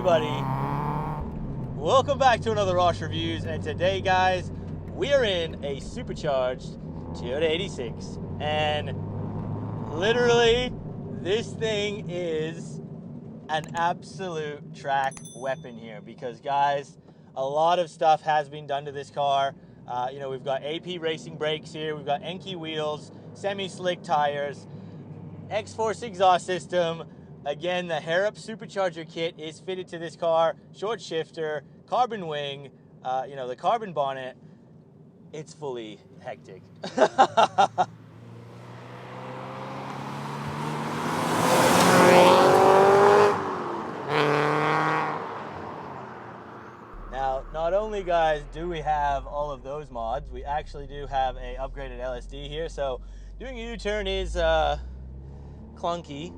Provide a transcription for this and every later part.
everybody, welcome back to another Rosh Reviews, and today guys, we are in a supercharged Toyota 86, and literally this thing is an absolute track weapon here, because guys, a lot of stuff has been done to this car. We've got AP racing brakes here, we've got Enki Wheels, semi-slick tires, X-Force exhaust system. Again, the Harrop Supercharger kit is fitted to this car. Short shifter, carbon wing, the carbon bonnet. It's fully hectic. Now, not only, guys, do we have all of those mods, we actually do have a upgraded LSD here. So doing a U-turn is clunky.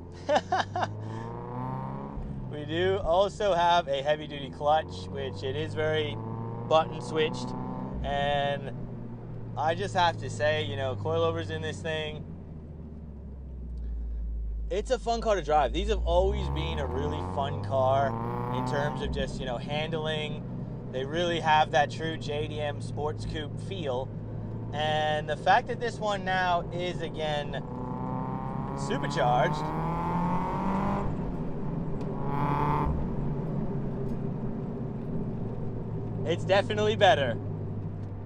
We do also have a heavy duty clutch, which it is very button switched, and I just have to say, coilovers in this thing, it's a fun car to drive. These have always been a really fun car in terms of just, handling. They really have that true JDM sports coupe feel, and the fact that this one now is, again, supercharged, it's definitely better.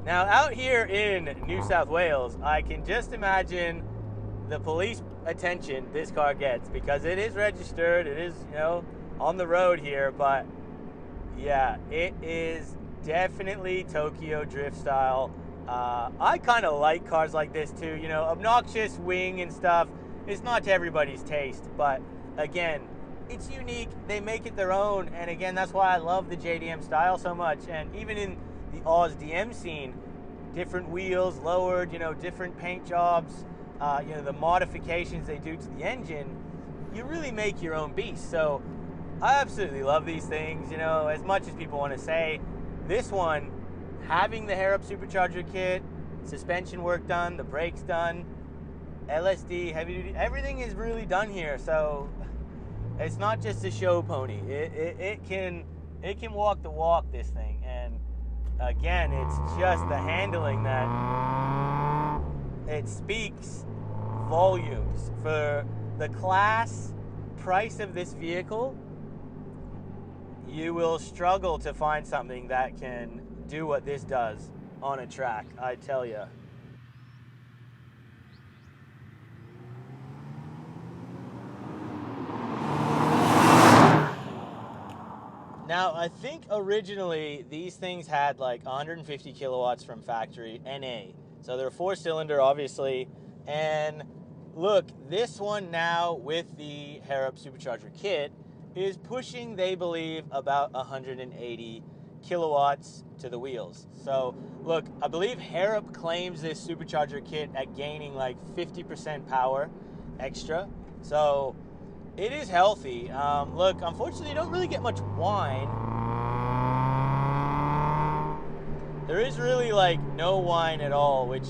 Now, out here in New South Wales, I can just imagine the police attention this car gets, because it is registered, it is, on the road here, but yeah, it is definitely Tokyo drift style. I kind of like cars like this too, obnoxious wing and stuff. It's not to everybody's taste, but again, it's unique. They make it their own, and again, that's why I love the JDM style so much. And even in the Oz DM scene, different wheels lowered, different paint jobs, the modifications they do to the engine, you really make your own beast. So I absolutely love these things, as much as people want to say. This one, having the Harrop Supercharger kit, suspension work done, the brakes done, LSD, heavy duty, everything is really done here. So it's not just a show pony. It can walk the walk, this thing. And again, it's just the handling that it speaks volumes for the class price of this vehicle. You will struggle to find something that can do what this does on a track, I tell you. Now, I think originally these things had like 150 kilowatts from factory, NA. So they're 4-cylinder, obviously. And look, this one now with the Harrop Supercharger kit is pushing, they believe, about 180 kilowatts to the wheels. So look, I believe Harrop claims this supercharger kit at gaining like 50% power extra. So it is healthy. Look, unfortunately, you don't really get much whine. There is really like no whine at all, which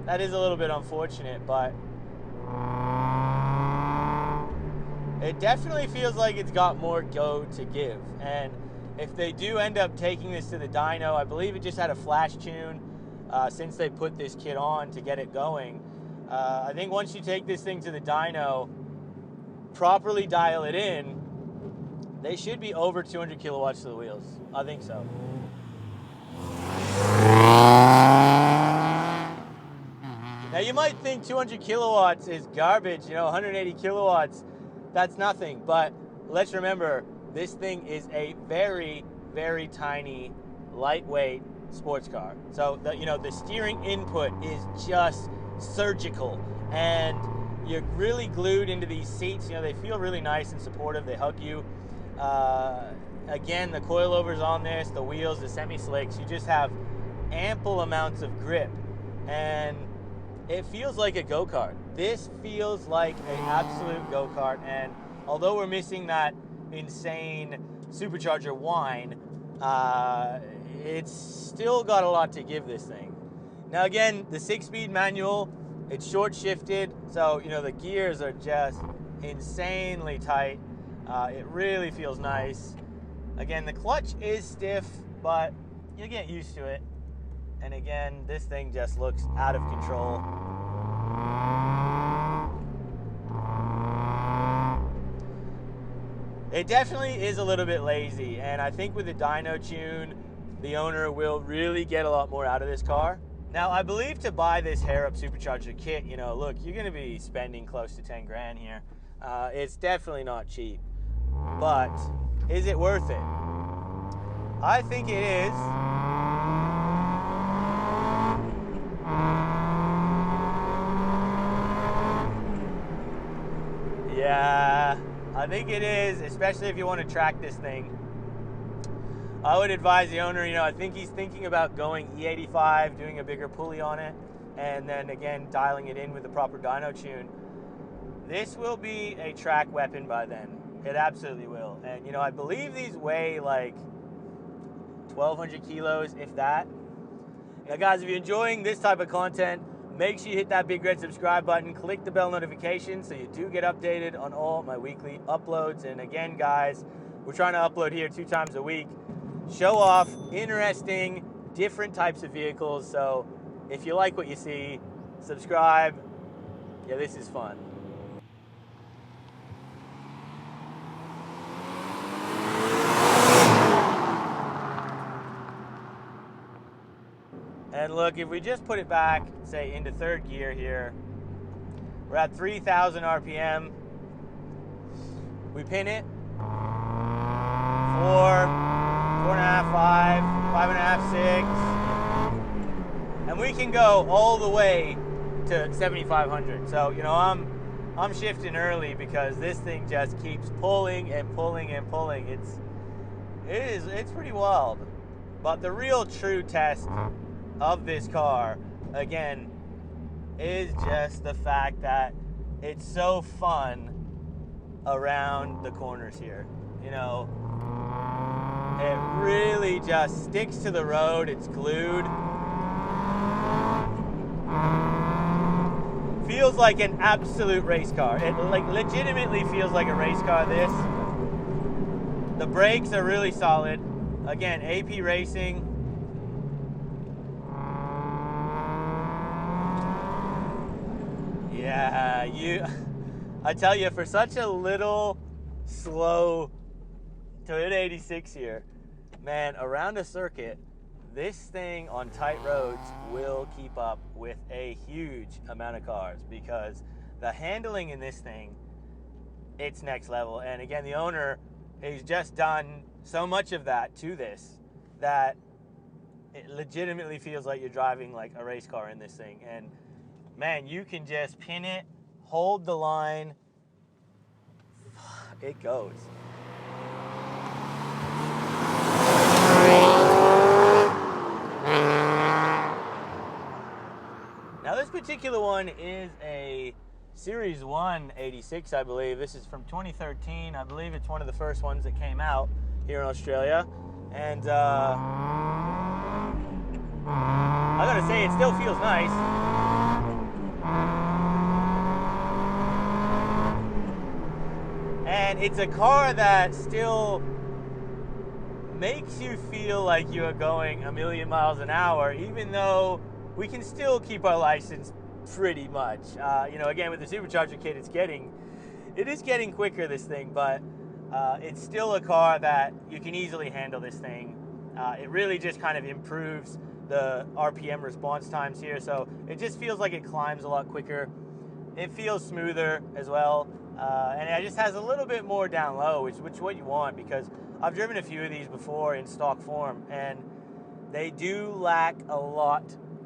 that is a little bit unfortunate, but it definitely feels like it's got more go to give. And if they do end up taking this to the dyno, I believe it just had a flash tune since they put this kit on to get it going. I think once you take this thing to the dyno, properly dial it in, they should be over 200 kilowatts to the wheels. I think so. Now you might think 200 kilowatts is garbage, 180 kilowatts, that's nothing. But let's remember, this thing is a very, very tiny, lightweight sports car. So the steering input is just surgical, and you're really glued into these seats. They feel really nice and supportive. They hug you. Again, the coilovers on this, the wheels, the semi-slicks, you just have ample amounts of grip. And it feels like a go-kart. This feels like an absolute go-kart. And although we're missing that insane supercharger whine, it's still got a lot to give this thing. Now again, the 6-speed manual, it's short shifted, so the gears are just insanely tight. It really feels nice. Again, the clutch is stiff, but you get used to it. And again, this thing just looks out of control. It definitely is a little bit lazy, and I think with the dyno tune, the owner will really get a lot more out of this car. Now, I believe to buy this Harrop Supercharger kit, you know, look, you're gonna be spending close to 10 grand here. It's definitely not cheap, but is it worth it? I think it is. Yeah, I think it is, especially if you want to track this thing. I would advise the owner, you know, I think he's thinking about going E85, doing a bigger pulley on it, and then again, dialing it in with the proper dyno tune. This will be a track weapon by then. It absolutely will. And, you know, I believe these weigh like 1,200 kilos, if that. Now, guys, if you're enjoying this type of content, make sure you hit that big red subscribe button, click the bell notification so you do get updated on all my weekly uploads. And again, guys, we're trying to upload here 2 times a week. Show off interesting, different types of vehicles. So if you like what you see, subscribe. Yeah, this is fun. And look, if we just put it back, say into 3rd gear here, we're at 3,000 RPM. We pin it, 4, 4.5, 5, 5.5, 6, and we can go all the way to 7,500. So, you know, I'm shifting early because this thing just keeps pulling and pulling and pulling. It's pretty wild. But the real true test of this car, again, is just the fact that it's so fun around the corners here. You know, it really just sticks to the road. It's glued. Feels like an absolute race car. It like legitimately feels like a race car, this. The brakes are really solid. Again, AP Racing. Yeah, I tell you, for such a little, slow Toyota 86 here, man, around a circuit, this thing on tight roads will keep up with a huge amount of cars because the handling in this thing, it's next level. And again, the owner, he's just done so much of that to this that it legitimately feels like you're driving like a race car in this thing. And man, you can just pin it, hold the line, it goes. Now this particular one is a Series 1 86, I believe. This is from 2013. I believe it's one of the first ones that came out here in Australia. And I gotta say, it still feels nice. And it's a car that still makes you feel like you are going a million miles an hour, even though we can still keep our license pretty much. You know, again, with the Supercharger kit, it is getting quicker, this thing, but it's still a car that you can easily handle this thing. It really just kind of improves the RPM response times here, so it just feels like it climbs a lot quicker. It feels smoother as well, and it just has a little bit more down low, which is what you want, because I've driven a few of these before in stock form, and they do lack a lot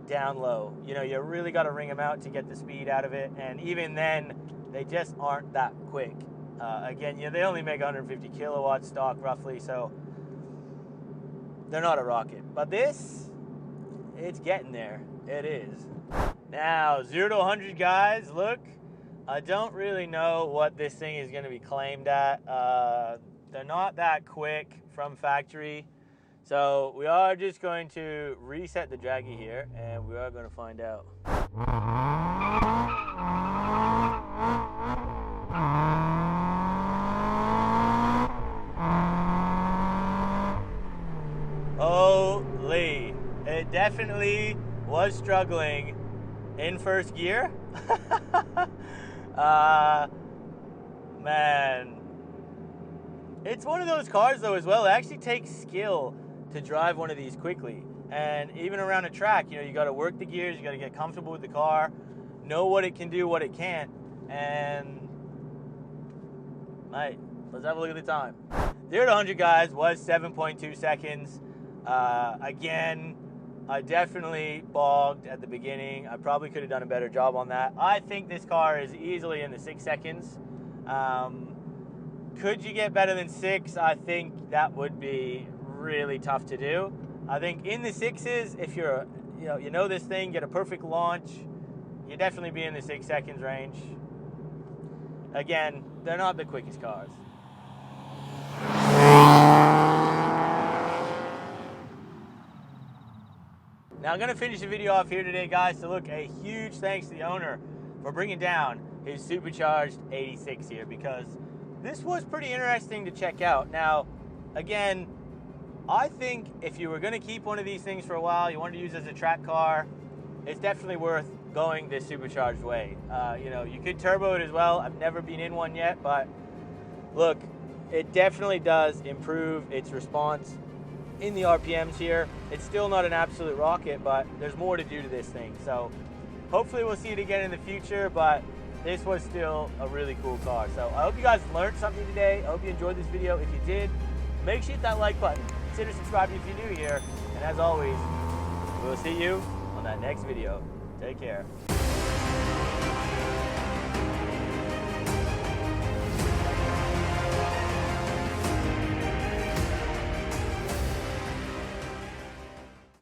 down low. You know, you really got to ring them out to get the speed out of it, and even then, they just aren't that quick. Again, you know, they only make 150 kilowatts stock roughly, so they're not a rocket. But this, it's getting there. It is. Now, 0 to 100, guys, look, I don't really know what this thing is going to be claimed at. They're not that quick from factory. So we are just going to reset the draggy here, and we are going to find out. Definitely. It definitely was struggling in first gear. Man. It's one of those cars though as well. It actually takes skill to drive one of these quickly. And even around a track, you know, you got to work the gears, you got to get comfortable with the car, know what it can do, what it can't. And, mate, let's have a look at the time. 0 to 100, guys, was 7.2 seconds. Again, I definitely bogged at the beginning. I probably could have done a better job on that. I think this car is easily in the 6 seconds. Could you get better than 6? I think that would be really tough to do. I think in the 6s, if you're, you know this thing, get a perfect launch, you definitely be in the 6 seconds range. Again, they're not the quickest cars. Now I'm gonna finish the video off here today, guys. So look, a huge thanks to the owner for bringing down his Supercharged 86 here, because this was pretty interesting to check out. Now, again, I think if you were gonna keep one of these things for a while, you wanted to use it as a track car, it's definitely worth going this Supercharged way. You know, you could turbo it as well. I've never been in one yet, but look, it definitely does improve its response in the RPMs here. It's still not an absolute rocket, but there's more to do to this thing. So hopefully we'll see it again in the future, but this was still a really cool car. So I hope you guys learned something today. I hope you enjoyed this video. If you did, make sure you hit that like button. Consider subscribing if you're new here. And as always, we'll see you on that next video. Take care.